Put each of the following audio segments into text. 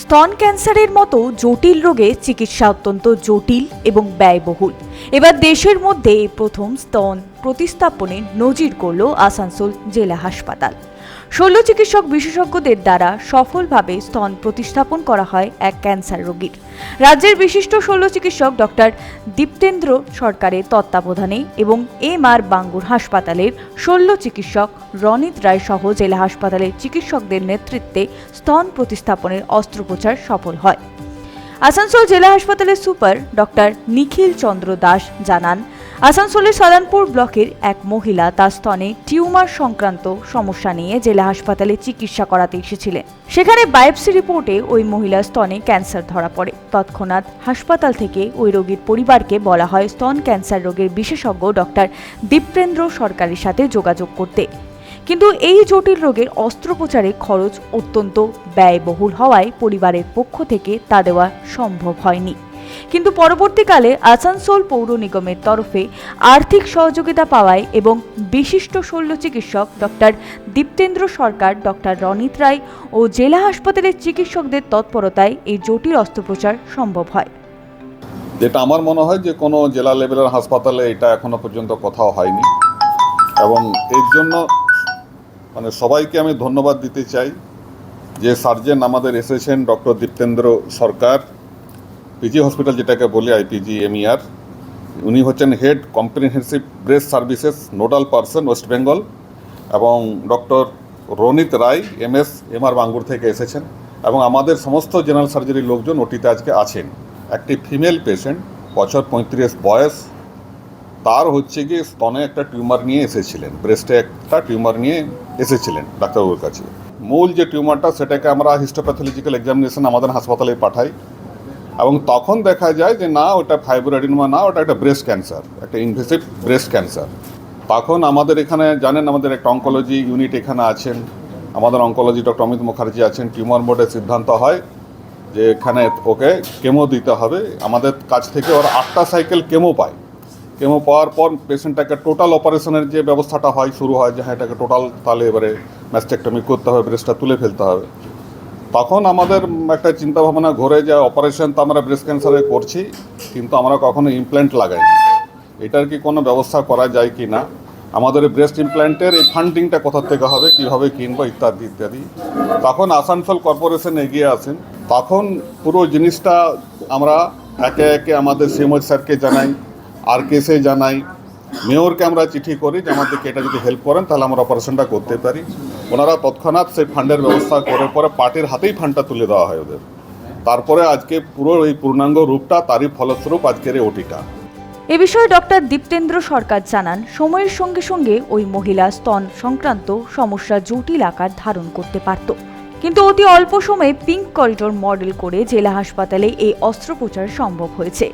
স্তন ক্যান্সারের মতো জটিল রোগে চিকিৎসা অত্যন্ত জটিল এবং ব্যয়বহুল। এবার দেশের মধ্যে প্রথম স্তন প্রতিস্থাপনে নজির করল আসানসোল জেলা হাসপাতাল। 16 চিকিৎসক বিশেষজ্ঞদের দ্বারা সফলভাবে স্তন প্রতিস্থাপন করা হয় এক ক্যান্সার রোগীর। রাজ্যের বিশিষ্ট 16 চিকিৎসক ডক্টর দীপ্তেন্দ্র সরকারের তত্ত্বাবধানে এবং MR বাঙ্গুর হাসপাতালের 16 চিকিৎসক রনিত রায় সহ জেলা হাসপাতালের চিকিৎসকদের নেতৃত্বে স্তন প্রতিস্থাপনের অস্ত্রোপচার সফল হয়। আসানসোল জেলা হাসপাতালের সুপার ডক্টর নিখিল চন্দ্র দাস জানান, আসানসোলের সালানপুর ব্লকের এক মহিলা তার স্তনে টিউমার সংক্রান্ত সমস্যা নিয়ে জেলা হাসপাতালে চিকিৎসা করাতে এসেছিলেন। সেখানে বায়োপসি রিপোর্টে ওই মহিলার স্তনে ক্যান্সার ধরা পড়ে। তৎক্ষণাৎ হাসপাতাল থেকে ওই রোগীর পরিবারকে বলা হয় স্তন ক্যান্সার রোগের বিশেষজ্ঞ ডক্টর দীপ্তেন্দ্র সরকারের সাথে যোগাযোগ করতে। কিন্তু এই জটিল রোগের অস্ত্রোপচারে খরচ অত্যন্ত ব্যয়বহুল হওয়ায় পরিবারের পক্ষ থেকে তা দেওয়া সম্ভব হয়নি। কিন্তু পরবর্তীকালে আসানসোল পৌর নিগমের তরফে আর্থিক সহযোগিতা পাওয়ায় এবং বিশিষ্ট শল্য চিকিৎসক ডক্টর দীপ্তেন্দ্র সরকার, ডক্টর রনিত রায় ও জেলা হাসপাতালের চিকিৎসকদের তৎপরতায় এই জটিল অস্ত্রোপচার সম্ভব হয়। যেটা আমার মনে হয় যে কোনো জেলা লেভেলের হাসপাতালে এটা এখনো পর্যন্ত কোথাও হয়নি, এবং এর জন্য সবাইকে আমি ধন্যবাদ দিতে চাই যে সার্জেন আমাদের এসেছেন ডক্টর দীপ্তেন্দ্র সরকার, পিজি হসপিটাল যেটাকে বলি IPG MER। উনি হচ্ছেন head comprehensive breast services nodal person West Bengal, এবং ডক্টর রনিত রায় MS MR বাঙ্গুর থেকে এসেছেন, এবং আমাদের সমস্ত জেনারেল সার্জারির লোকজন ওটিতে আজকে আছেন। একটি ফিমেল পেশেন্ট, বছর 35 বয়স, তার হচ্ছে গিয়ে স্তনে একটা টিউমার নিয়ে এসেছিলেন, ব্রেস্টে একটা টিউমার নিয়ে এসেছিলেন ডাক্তারবাবুর কাছে। মূল যে টিউমারটা সেটাকে আমরা হিস্টোপ্যাথোলজিক্যাল এক্সামিনেশন আমাদের হাসপাতালে পাঠাই, এবং তখন দেখা যায় যে না, ওটা ফাইব্রোঅ্যাডিনোমা না, ওটা একটা ব্রেস্ট ক্যান্সার, একটা ইনভেসিভ ব্রেস্ট ক্যান্সার। তখন আমাদের এখানে জানেন আমাদের একটা অঙ্কোলজি ইউনিট এখানে আছেন, আমাদের অঙ্কোলজি ডক্টর অমিত মুখার্জি আছেন। টিউমার বোর্ডের সিদ্ধান্ত হয় যে এখানে ওকে কেমো দিতে হবে। আমাদের কাছ থেকে ওরা 8টা সাইকেল কেমো পায়। কেমো পাওয়ার পর পেশেন্টটাকে টোটাল অপারেশনের যে ব্যবস্থাটা হয় শুরু হয়, যে হ্যাঁ এটাকে টোটাল তাহলে এবারে ম্যাস্টেক্টমি করতে হবে, ব্রেস্টটা তুলে ফেলতে হবে। তখন আমাদের একটা চিন্তাভাবনা ঘুরে যায়, অপারেশন তো আমরা ব্রেস্ট ক্যান্সারে করছি, কিন্তু আমরা কখনো ইমপ্ল্যান্ট লাগাই, এটার কি কোনো ব্যবস্থা করা যায় কি না, আমাদের ব্রেস্ট ইমপ্ল্যান্টের এই ফান্ডিংটা কোথা থেকে হবে, কীভাবে কিনবো, ইত্যাদি ইত্যাদি। তখন আসানসোল কর্পোরেশন এগিয়ে আসেন। তখন পুরো জিনিসটা আমরা একে একে আমাদের সিএমওএইচ স্যারকে জানাই, RKSে জানাই, মেয়রকে আমরা চিঠি করি যে আমাদেরকে এটা যদি হেল্প করেন তাহলে আমরা অপারেশনটা করতে পারি। ওনারা তৎক্ষণাৎ সেই ফান্ডের ব্যবস্থা করে পরে পার্টির হাতেই ফান্ডটা তুলে দেওয়া হয় ওদের। তারপরে আজকে পুরো এই পূর্ণাঙ্গ রূপটা, তারই ফলস্বরূপ আজকের এই ওটিটা। এ বিষয়ে ডক্টর দীপ্তেন্দ্র সরকার জানান, সময়ের সঙ্গে সঙ্গে ওই মহিলা স্তন সংক্রান্ত সমস্যা জটিল আকার ধারণ করতে পারত, কিন্তু অতি অল্প সময়ে পিঙ্ক করিডোর মডেল করে জেলা হাসপাতালে এই অস্ত্রোপচার সম্ভব হয়েছে।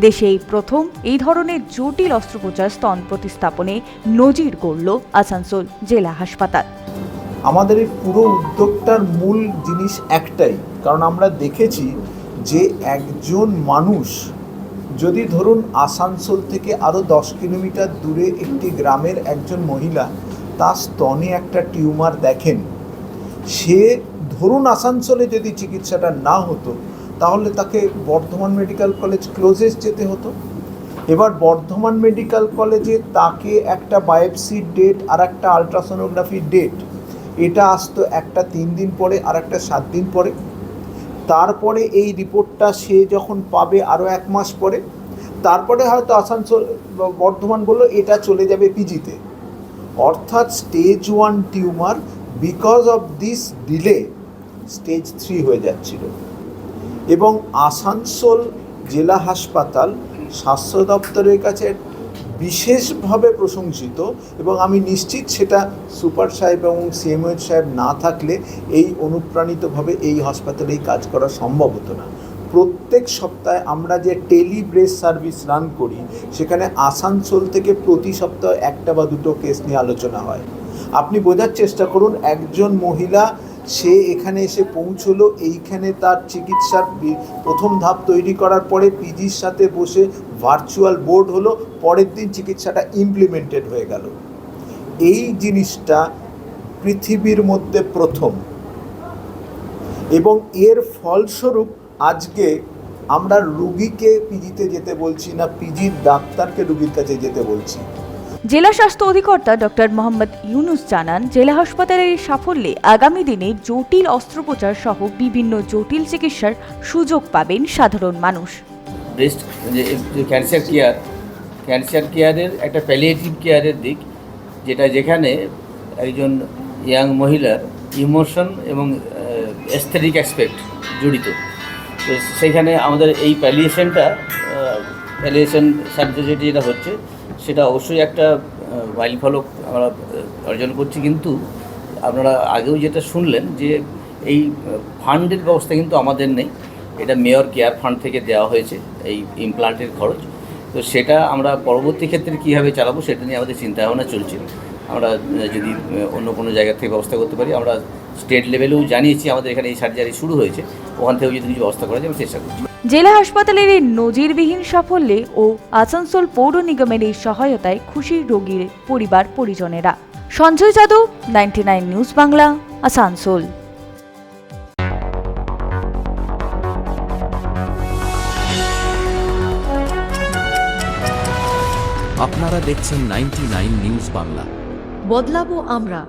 দেশে এই প্রথম এই ধরনের জটিল অস্ত্রোপচার স্তন প্রতিস্থাপনে নজির গড়ল আসানসোল জেলা হাসপাতাল। আমাদের এই পুরো উদ্যোগটার মূল জিনিস একটাই, কারণ আমরা দেখেছি যে একজন মানুষ যদি ধরুন আসানসোল থেকে আরও 10 কিলোমিটার দূরে একটি গ্রামের একজন মহিলা তার স্তনে একটা টিউমার দেখেন, সে ধরুন আসানসোলে যদি চিকিৎসাটা না হতো তাহলে তাকে বর্ধমান মেডিকেল কলেজ ক্লোজেস্ট যেতে হতো। এবার বর্ধমান মেডিকেল কলেজে তাকে একটা বায়োপসির ডেট আর একটা আলট্রাসোনোগ্রাফির ডেট, এটা আসতো একটা 3 দিন পরে আর একটা 7 দিন পরে। তারপরে এই রিপোর্টটা সে যখন পাবে আরও 1 মাস পরে, তারপরে হয়তো আসানসোল বর্ধমান বললো এটা চলে যাবে পিজিতে। অর্থাৎ stage 1 tumour because of this delay stage 3 হয়ে যাচ্ছিল। এবং আসানসোল জেলা হাসপাতাল স্বাস্থ্য দপ্তরের কাছে বিশেষভাবে প্রশংসিত, এবং আমি নিশ্চিত সেটা সুপার সাহেব এবং সিএমওএইচ সাহেব না থাকলে এই অনুপ্রাণিতভাবে এই হাসপাতালেই কাজ করা সম্ভব হতো না। প্রত্যেক সপ্তাহে আমরা যে টেলি ব্রেস্ট সার্ভিস রান করি, সেখানে আসানসোল থেকে প্রতি সপ্তাহে 1টা বা 2টো কেস নিয়ে আলোচনা হয়। আপনি বোঝার চেষ্টা করুন, একজন মহিলা সে এখানে এসে পৌঁছলো, এইখানে তার চিকিৎসার প্রথম ধাপ তৈরি করার পরে পিজির সাথে বসে ভার্চুয়াল বোর্ড হলো, পরের দিন চিকিৎসাটা ইমপ্লিমেন্টেড হয়ে গেল। এই জিনিসটা পৃথিবীর মধ্যে প্রথম, এবং এর ফলস্বরূপ আজকে আমরা রুগীকে পিজিতে যেতে বলছি না, পিজির ডাক্তারকে রুগীর কাছে যেতে বলছি। জেলা স্বাস্থ্য অধিকর্তা ডক্টর মোহাম্মদ ইউনুস জানান, জেলা হাসপাতালের এই সাফল্যে আগামী দিনে জটিল অস্ত্রোপচার সহ বিভিন্ন জটিল চিকিৎসার সুযোগ পাবেন সাধারণ মানুষ। ব্রেস্ট যে ক্যান্সার কেয়ারের একটা প্যালিয়েটিভ কেয়ারের দিক, যেখানে একজন ইয়াং মহিলার ইমোশন এবং অ্যাস্থেটিক অ্যাসপেক্ট জড়িত। তো সেইখানে আমাদের এই প্যালিয়েশন সার্জারি যেটা হচ্ছে সেটা অবশ্যই একটা মাইলফলক আমরা অর্জন করছি। কিন্তু আপনারা আগেও যেটা শুনলেন যে এই ফান্ডের ব্যবস্থা কিন্তু আমাদের নেই, এটা মেয়র কেয়ার ফান্ড থেকে দেওয়া হয়েছে এই ইমপ্লান্টের খরচ। তো সেটা আমরা পরবর্তী ক্ষেত্রে কীভাবে চালাবো সেটা নিয়ে আমাদের চিন্তাভাবনা চলছে। আমরা যদি অন্য কোনো জায়গা থেকে ব্যবস্থা করতে পারি, আমরা স্টেট লেভেলেও জানিয়েছি আমাদের এখানে এই সার্জারি শুরু হয়েছে, ওখান থেকেও যদি কিছু ব্যবস্থা করা যায় আমি চেষ্টা করছি। জেলা হাসপাতালের এই নজিরবিহীন সাফল্যে ও আসানসোল পৌর নিগমের এই সহায়তায় খুশি রোগীর পরিবার পরিজনেরা। সঞ্জয় যাদব, 99 নিউজ বাংলা, আসানসোল। আপনারা দেখছেন 99 নিউজ বাংলা। বদলাবো আমরা।